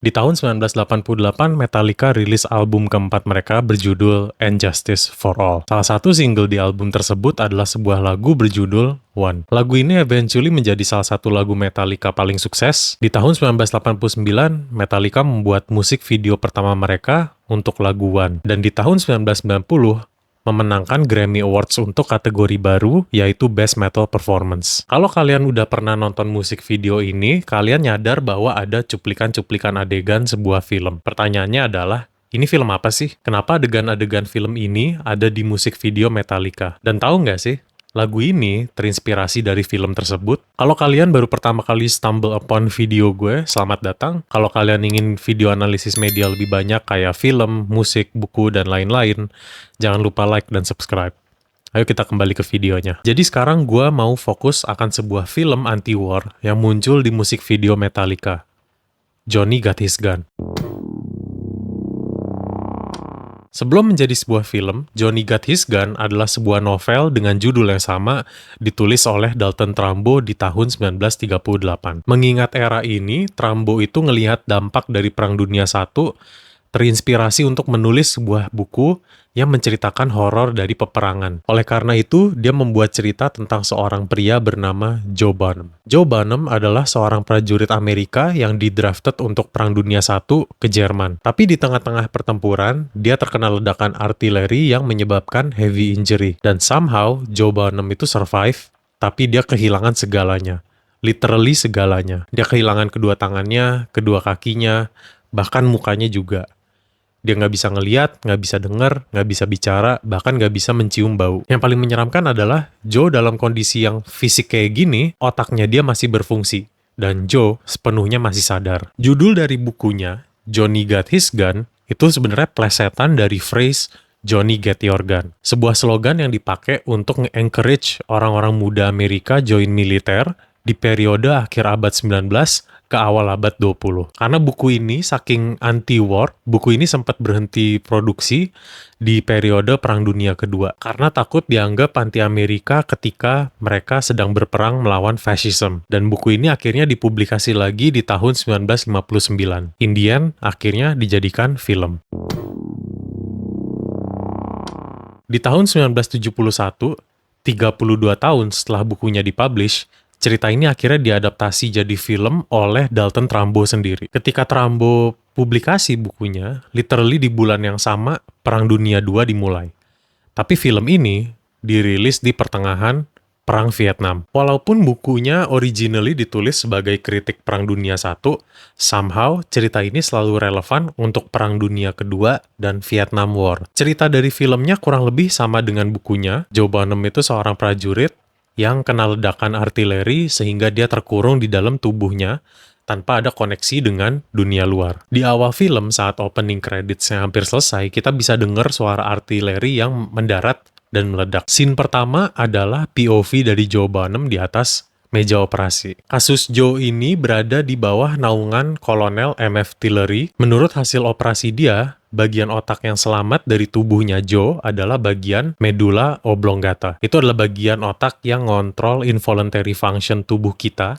Di tahun 1988, Metallica rilis album keempat mereka berjudul And Justice for All. Salah satu single di album tersebut adalah sebuah lagu berjudul One. Lagu ini eventually menjadi salah satu lagu Metallica paling sukses. Di tahun 1989, Metallica membuat musik video pertama mereka untuk lagu One. Dan di tahun 1990, memenangkan Grammy Awards untuk kategori baru, yaitu Best Metal Performance. Kalau kalian udah pernah nonton musik video ini, kalian nyadar bahwa ada cuplikan-cuplikan adegan sebuah film. Pertanyaannya adalah, ini film apa sih? Kenapa adegan-adegan film ini ada di musik video Metallica? Dan tahu nggak sih, lagu ini terinspirasi dari film tersebut. Kalau kalian baru pertama kali stumble upon video gue, selamat datang. Kalau kalian ingin video analisis media lebih banyak kayak film, musik, buku, dan lain-lain, jangan lupa like dan subscribe. Ayo kita kembali ke videonya. Jadi sekarang gue mau fokus akan sebuah film anti-war yang muncul di musik video Metallica. Johnny Got His Gun. Sebelum menjadi sebuah film, Johnny Got His Gun adalah sebuah novel dengan judul yang sama ditulis oleh Dalton Trumbo di tahun 1938. Mengingat era ini, Trumbo itu ngelihat dampak dari Perang Dunia I, terinspirasi untuk menulis sebuah buku yang menceritakan horor dari peperangan. Oleh karena itu, dia membuat cerita tentang seorang pria bernama Joe Bonham. Joe Bonham adalah seorang prajurit Amerika yang didrafted untuk Perang Dunia I ke Jerman. Tapi di tengah-tengah pertempuran, dia terkena ledakan artileri yang menyebabkan heavy injury. Dan somehow, Joe Bonham itu survive, tapi dia kehilangan segalanya. Literally segalanya. Dia kehilangan kedua tangannya, kedua kakinya, bahkan mukanya juga. Dia nggak bisa ngeliat, nggak bisa dengar, nggak bisa bicara, bahkan nggak bisa mencium bau. Yang paling menyeramkan adalah Joe dalam kondisi yang fisik kayak gini, otaknya dia masih berfungsi. Dan Joe sepenuhnya masih sadar. Judul dari bukunya, Johnny Got His Gun, itu sebenarnya plesetan dari phrase Johnny Get Your Gun. Sebuah slogan yang dipakai untuk nge-encourage orang-orang muda Amerika join militer di periode akhir abad 19 ke awal abad 20. Karena buku ini saking anti-war, buku ini sempat berhenti produksi di periode Perang Dunia Kedua. Karena takut dianggap anti-Amerika ketika mereka sedang berperang melawan fascism. Dan buku ini akhirnya dipublikasi lagi di tahun 1959. In the end, akhirnya dijadikan film. Di tahun 1971, 32 tahun setelah bukunya dipublish, cerita ini akhirnya diadaptasi jadi film oleh Dalton Trumbo sendiri. Ketika Trumbo publikasi bukunya, literally di bulan yang sama, Perang Dunia II dimulai. Tapi film ini dirilis di pertengahan Perang Vietnam. Walaupun bukunya originally ditulis sebagai kritik Perang Dunia I, somehow cerita ini selalu relevan untuk Perang Dunia Kedua dan Vietnam War. Cerita dari filmnya kurang lebih sama dengan bukunya. Joe Bonham itu seorang prajurit yang kena ledakan artileri sehingga dia terkurung di dalam tubuhnya tanpa ada koneksi dengan dunia luar. Di awal film, saat opening credits yang hampir selesai, kita bisa dengar suara artileri yang mendarat dan meledak. Scene pertama adalah POV dari Joe Bonham di atas meja operasi. Kasus Joe ini berada di bawah naungan Kolonel MF Tillery. Menurut hasil operasi dia, bagian otak yang selamat dari tubuhnya Joe adalah bagian medulla oblongata. Itu adalah bagian otak yang ngontrol involuntary function tubuh kita,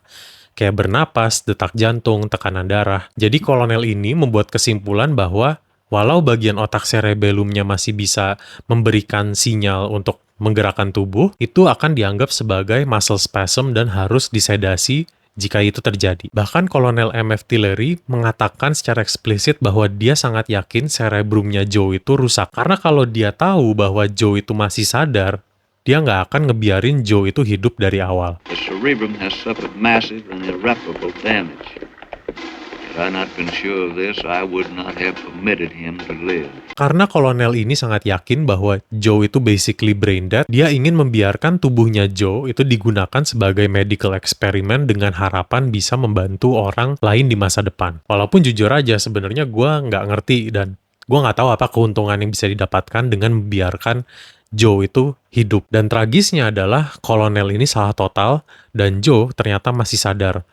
kayak bernapas, detak jantung, tekanan darah. Jadi kolonel ini membuat kesimpulan bahwa walau bagian otak cerebellumnya masih bisa memberikan sinyal untuk menggerakkan tubuh, itu akan dianggap sebagai muscle spasm dan harus disedasi jika itu terjadi. Bahkan Kolonel MF Tillery mengatakan secara eksplisit bahwa dia sangat yakin cerebrumnya Joe itu rusak. Karena kalau dia tahu bahwa Joe itu masih sadar, dia nggak akan ngebiarin Joe itu hidup dari awal. The cerebrum has suffered massive and irreparable damage. Had I not been sure of this, I would not have permitted him to live. Karena kolonel ini sangat yakin bahwa Joe itu basically brain dead, dia ingin membiarkan tubuhnya Joe itu digunakan sebagai medical experiment dengan harapan bisa membantu orang lain di masa depan. Walaupun jujur aja sebenarnya gue nggak ngerti dan gue nggak tahu apa keuntungan yang bisa didapatkan dengan membiarkan Joe itu hidup. Dan tragisnya adalah kolonel ini salah total dan Joe ternyata masih sadar.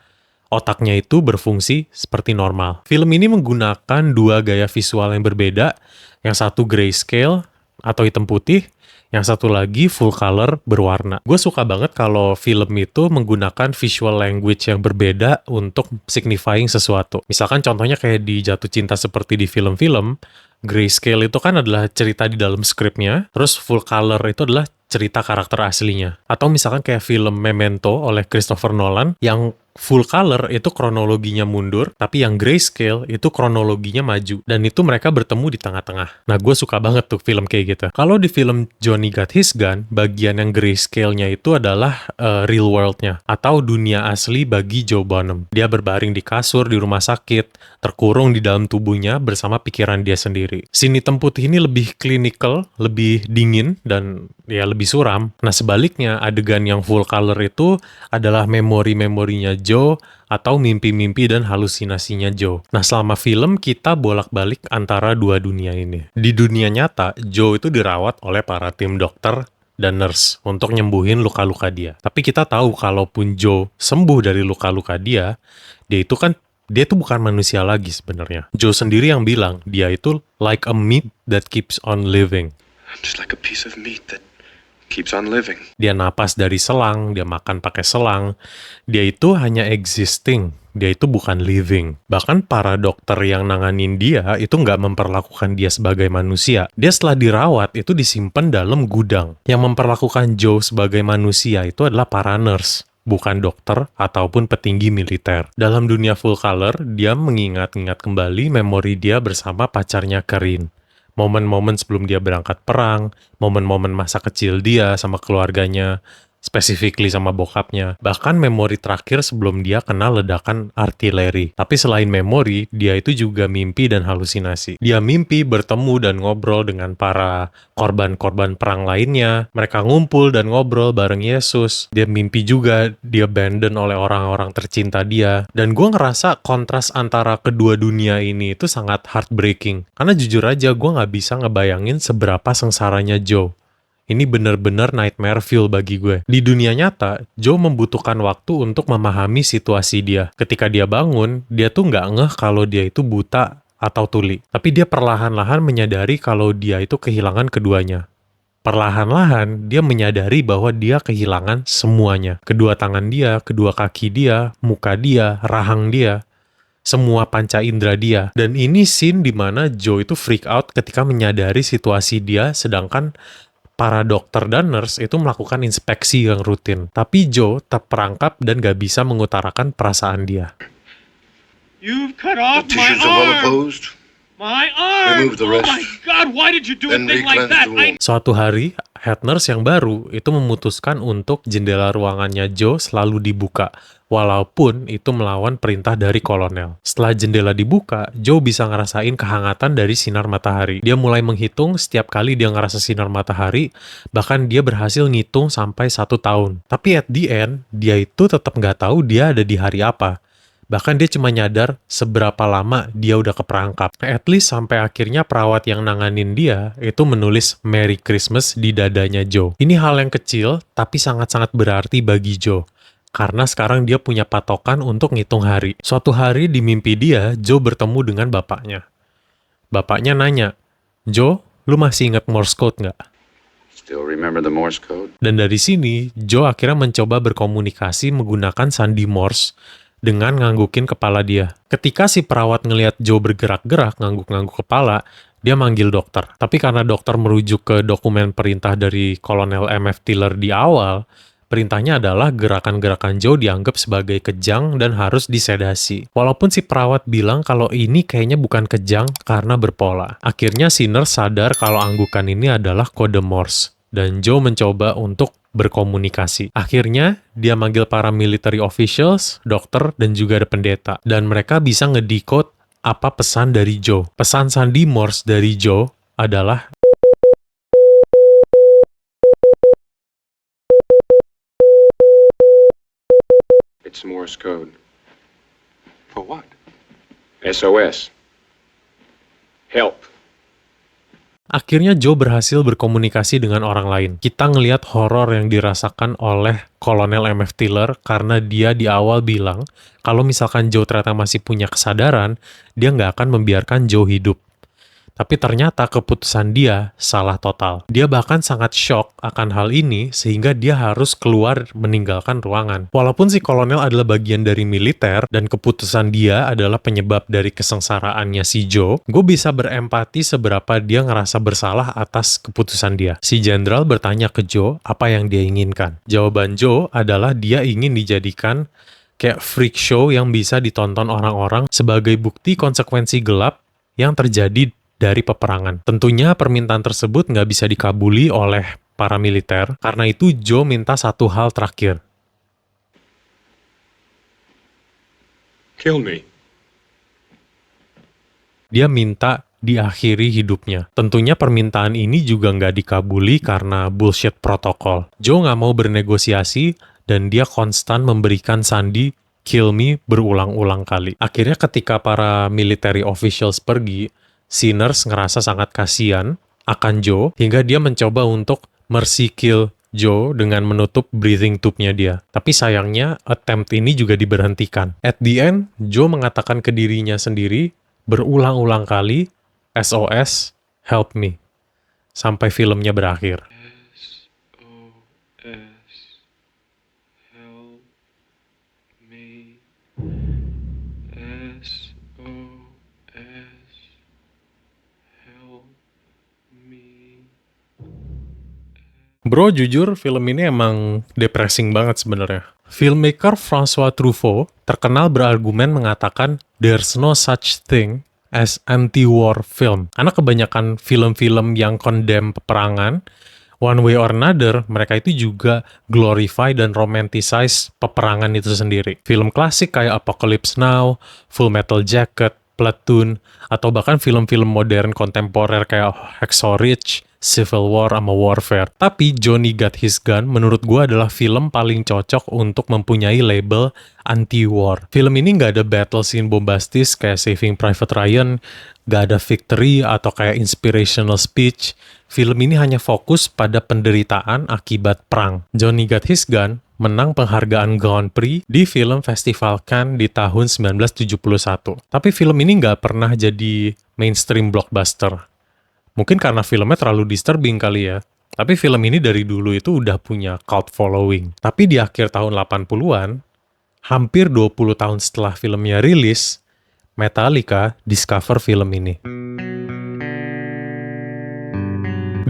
Otaknya itu berfungsi seperti normal. Film ini menggunakan dua gaya visual yang berbeda. Yang satu grayscale atau hitam putih, Yang satu lagi full color berwarna. Gue suka banget kalau film itu menggunakan visual language yang berbeda untuk signifying sesuatu. Misalkan contohnya kayak di Jatuh Cinta seperti di film-film, grayscale itu kan adalah cerita di dalam skripnya, terus full color itu adalah cerita karakter aslinya. Atau misalkan kayak film Memento oleh Christopher Nolan, yang full color itu kronologinya mundur, tapi yang grayscale itu kronologinya maju. Dan itu mereka bertemu di tengah-tengah. Nah, gue suka banget tuh film kayak gitu. Kalau di film Johnny Got His Gun, bagian yang grayscale-nya itu adalah real world-nya, atau dunia asli bagi Joe Bonham. Dia berbaring di kasur di rumah sakit, terkurung di dalam tubuhnya bersama pikiran dia sendiri. Scene hitam putih ini lebih clinical, lebih dingin, dan ya lebih suram. Nah, sebaliknya, adegan yang full color itu adalah memori-memorinya Joe atau mimpi-mimpi dan halusinasinya Joe. Nah, selama film kita bolak-balik antara dua dunia ini. Di dunia nyata, Joe itu dirawat oleh para tim dokter dan nurse untuk nyembuhin luka-luka dia. Tapi kita tahu kalaupun Joe sembuh dari luka-luka dia itu bukan manusia lagi sebenarnya. Joe sendiri yang bilang dia itu like a meat that keeps on living. I'm just like a piece of meat that keeps on living. Dia napas dari selang, dia makan pakai selang. Dia itu hanya existing, dia itu bukan living. Bahkan para dokter yang nanganin dia itu nggak memperlakukan dia sebagai manusia. Dia setelah dirawat itu disimpan dalam gudang. Yang memperlakukan Joe sebagai manusia itu adalah para nurse, bukan dokter ataupun petinggi militer. Dalam dunia full color, dia mengingat-ingat kembali memori dia bersama pacarnya Karin. Momen-momen sebelum dia berangkat perang, momen-momen masa kecil dia sama keluarganya, specifically sama bokapnya. Bahkan memori terakhir sebelum dia kena ledakan artileri. Tapi selain memori, dia itu juga mimpi dan halusinasi. Dia mimpi bertemu dan ngobrol dengan para korban-korban perang lainnya. Mereka ngumpul dan ngobrol bareng Yesus. Dia mimpi juga dia abandon oleh orang-orang tercinta dia. Dan gue ngerasa kontras antara kedua dunia ini itu sangat heartbreaking. Karena jujur aja gue gak bisa ngebayangin seberapa sengsaranya Joe. Ini bener-bener nightmare fuel bagi gue. Di dunia nyata, Joe membutuhkan waktu untuk memahami situasi dia. Ketika dia bangun, dia tuh nggak ngeh kalau dia itu buta atau tuli. Tapi dia perlahan-lahan menyadari kalau dia itu kehilangan keduanya. Perlahan-lahan, dia menyadari bahwa dia kehilangan semuanya. Kedua tangan dia, kedua kaki dia, muka dia, rahang dia. Semua panca indera dia. Dan ini scene di mana Joe itu freak out ketika menyadari situasi dia, sedangkan para dokter dan nurse itu melakukan inspeksi yang rutin. Tapi Joe terperangkap dan gak bisa mengutarakan perasaan dia. You've cut off The my tissues are well arm! opposed. My arm! Remove the Oh rest. my God, why did you do a Then thing like recleanse that? the wound. Suatu hari, head nurse yang baru itu memutuskan untuk jendela ruangannya Joe selalu dibuka, walaupun itu melawan perintah dari kolonel. Setelah jendela dibuka, Joe bisa ngerasain kehangatan dari sinar matahari. Dia mulai menghitung setiap kali dia ngerasa sinar matahari, bahkan dia berhasil ngitung sampai 1 tahun. Tapi at the end, dia itu tetap nggak tahu dia ada di hari apa. Bahkan dia cuma nyadar seberapa lama dia udah keperangkap. At least sampai akhirnya perawat yang nanganin dia itu menulis Merry Christmas di dadanya Joe. Ini hal yang kecil, tapi sangat-sangat berarti bagi Joe. Karena sekarang dia punya patokan untuk ngitung hari. Suatu hari di mimpi dia, Joe bertemu dengan bapaknya. Bapaknya nanya, Joe, lu masih ingat Morse Code nggak? Still remember the Morse code? Dan dari sini, Joe akhirnya mencoba berkomunikasi menggunakan sandi Morse dengan nganggukin kepala dia. Ketika si perawat ngelihat Joe bergerak-gerak, ngangguk-ngangguk kepala, dia manggil dokter. Tapi karena dokter merujuk ke dokumen perintah dari Kolonel M.F. Tiller di awal, perintahnya adalah gerakan-gerakan Joe dianggap sebagai kejang dan harus disedasi. Walaupun si perawat bilang kalau ini kayaknya bukan kejang karena berpola. Akhirnya si nurse sadar kalau anggukan ini adalah kode Morse. Dan Joe mencoba untuk berkomunikasi. Akhirnya, dia manggil para military officials, dokter, dan juga ada pendeta. Dan mereka bisa ngedecode apa pesan dari Joe. Pesan sandi Morse dari Joe adalah It's Morse code. For what? SOS. Help. akhirnya Joe berhasil berkomunikasi dengan orang lain. Kita ngelihat horor yang dirasakan oleh Kolonel M.F. Tiller karena dia di awal bilang kalau misalkan Joe ternyata masih punya kesadaran, dia nggak akan membiarkan Joe hidup. Tapi ternyata keputusan dia salah total. Dia bahkan sangat shock akan hal ini sehingga dia harus keluar meninggalkan ruangan. Walaupun si kolonel adalah bagian dari militer dan keputusan dia adalah penyebab dari kesengsaraannya si Joe, gue bisa berempati seberapa dia ngerasa bersalah atas keputusan dia. Si jenderal bertanya ke Joe apa yang dia inginkan. Jawaban Joe adalah dia ingin dijadikan kayak freak show yang bisa ditonton orang-orang sebagai bukti konsekuensi gelap yang terjadi dari peperangan. Tentunya permintaan tersebut nggak bisa dikabuli oleh para militer, karena itu Joe minta satu hal terakhir. Kill me. Dia minta diakhiri hidupnya. Tentunya permintaan ini juga nggak dikabuli karena bullshit protokol. Joe nggak mau bernegosiasi dan dia konstan memberikan sandi kill me berulang-ulang kali. Akhirnya ketika para military officials pergi, si nurse ngerasa sangat kasihan akan Joe, hingga dia mencoba untuk mercy kill Joe dengan menutup breathing tube-nya dia. Tapi sayangnya, attempt ini juga diberhentikan. At the end, Joe mengatakan ke dirinya sendiri, berulang-ulang kali, SOS, help me. Sampai filmnya berakhir. SOS. Help me. SOS. Help me. Bro, jujur film ini emang depressing banget sebenarnya. Filmmaker François Truffaut terkenal berargumen mengatakan there's no such thing as anti-war film. Karena kebanyakan film-film yang condemn peperangan, one way or another, mereka itu juga glorify dan romanticize peperangan itu sendiri. Film klasik kayak Apocalypse Now, Full Metal Jacket, Platoon, atau bahkan film-film modern kontemporer kayak Hacksaw Ridge, Civil War sama Warfare. Tapi Johnny Got His Gun menurut gue adalah film paling cocok untuk mempunyai label anti-war. Film ini nggak ada battle scene bombastis kayak Saving Private Ryan, nggak ada victory atau kayak inspirational speech. Film ini hanya fokus pada penderitaan akibat perang. Johnny Got His Gun menang penghargaan Grand Prix di film Festival Cannes di tahun 1971. Tapi film ini nggak pernah jadi mainstream blockbuster. Mungkin karena filmnya terlalu disturbing kali ya. Tapi film ini dari dulu itu udah punya cult following. Tapi di akhir tahun 80-an, hampir 20 tahun setelah filmnya rilis, Metallica discover film ini.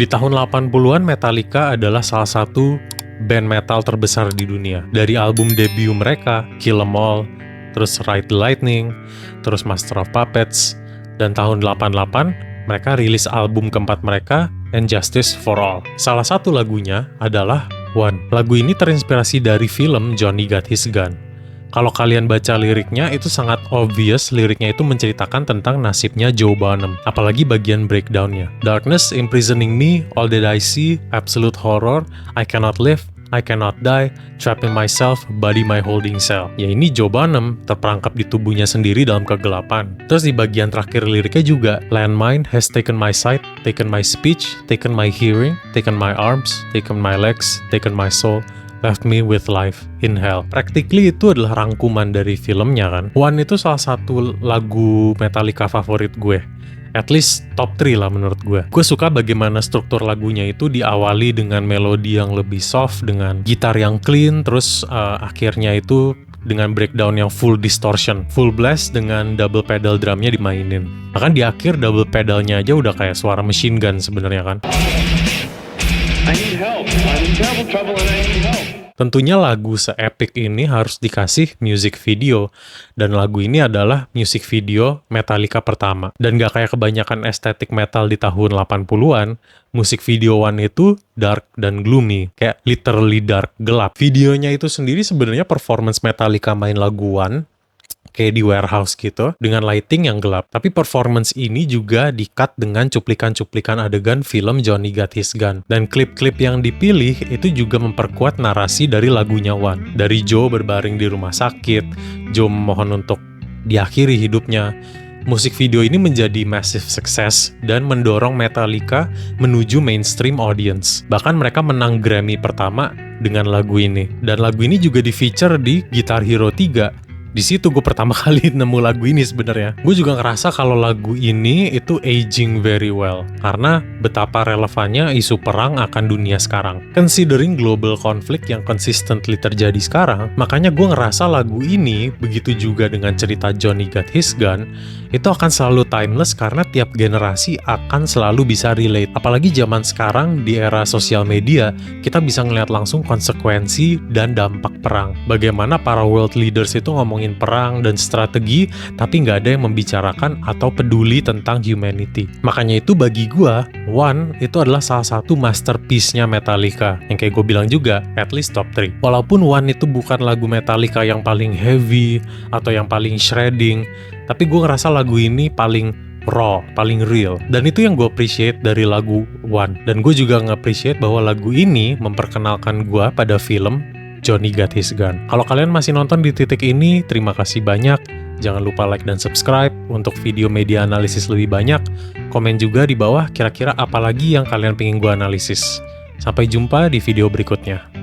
Di tahun 80-an, Metallica adalah salah satu band metal terbesar di dunia. Dari album debut mereka, Kill 'Em All, terus Ride the Lightning, terus Master of Puppets, dan tahun 88, mereka rilis album keempat mereka, And Justice for All. Salah satu lagunya adalah One. Lagu ini terinspirasi dari film Johnny Got His Gun. Kalau kalian baca liriknya, itu sangat obvious liriknya itu menceritakan tentang nasibnya Joe Bonham. Apalagi bagian breakdown-nya. Darkness imprisoning me, all that I see, absolute horror, I cannot live, I cannot die, trapped in myself, body my holding cell. Ya ini Joe Bonham terperangkap di tubuhnya sendiri dalam kegelapan. Terus di bagian terakhir liriknya juga, landmine has taken my sight, taken my speech, taken my hearing, taken my arms, taken my legs, taken my soul, left me with life in hell. Practically itu adalah rangkuman dari filmnya kan. One itu salah satu lagu Metallica favorit gue. At least top 3 lah menurut gue. Gue suka bagaimana struktur lagunya itu diawali dengan melodi yang lebih soft, dengan gitar yang clean, terus akhirnya itu dengan breakdown yang full distortion, full blast dengan double pedal drumnya dimainin. Bahkan di akhir double pedalnya aja udah kayak suara machine gun sebenarnya kan. I need help. I'm in terrible trouble and I need help. Tentunya lagu se-epic ini harus dikasih music video, dan lagu ini adalah music video Metallica pertama. Dan gak kayak kebanyakan estetik metal di tahun 80-an, musik video One itu dark dan gloomy, kayak literally dark, gelap. Videonya itu sendiri sebenarnya performance Metallica main lagu One, kayak di warehouse gitu, dengan lighting yang gelap. Tapi performance ini juga di-cut dengan cuplikan-cuplikan adegan film Johnny Got His Gun. Dan klip-klip yang dipilih itu juga memperkuat narasi dari lagunya One. Dari Joe berbaring di rumah sakit, Joe memohon untuk diakhiri hidupnya. Musik video ini menjadi massive success dan mendorong Metallica menuju mainstream audience. Bahkan mereka menang Grammy pertama dengan lagu ini. Dan lagu ini juga di-feature di Guitar Hero 3, Di situ gue pertama kali nemu lagu ini sebenarnya. Gue juga ngerasa kalau lagu ini itu aging very well karena betapa relevannya isu perang akan dunia sekarang. Considering global conflict yang consistently terjadi sekarang, makanya gue ngerasa lagu ini, begitu juga dengan cerita Johnny Got His Gun, itu akan selalu timeless karena tiap generasi akan selalu bisa relate. Apalagi zaman sekarang di era sosial media, kita bisa ngeliat langsung konsekuensi dan dampak perang. Bagaimana para world leaders itu ngomongin perang dan strategi, tapi nggak ada yang membicarakan atau peduli tentang humanity. Makanya itu bagi gua, One itu adalah salah satu masterpiece-nya Metallica. Yang kayak gue bilang juga, at least top 3. Walaupun One itu bukan lagu Metallica yang paling heavy atau yang paling shredding, tapi gue ngerasa lagu ini paling raw, paling real. Dan itu yang gue appreciate dari lagu One. Dan gue juga nge-appreciate bahwa lagu ini memperkenalkan gue pada film Johnny Got His Gun. Kalau kalian masih nonton di titik ini, terima kasih banyak. Jangan lupa like dan subscribe untuk video media analisis lebih banyak. Komen juga di bawah kira-kira apa lagi yang kalian pengen gue analisis. Sampai jumpa di video berikutnya.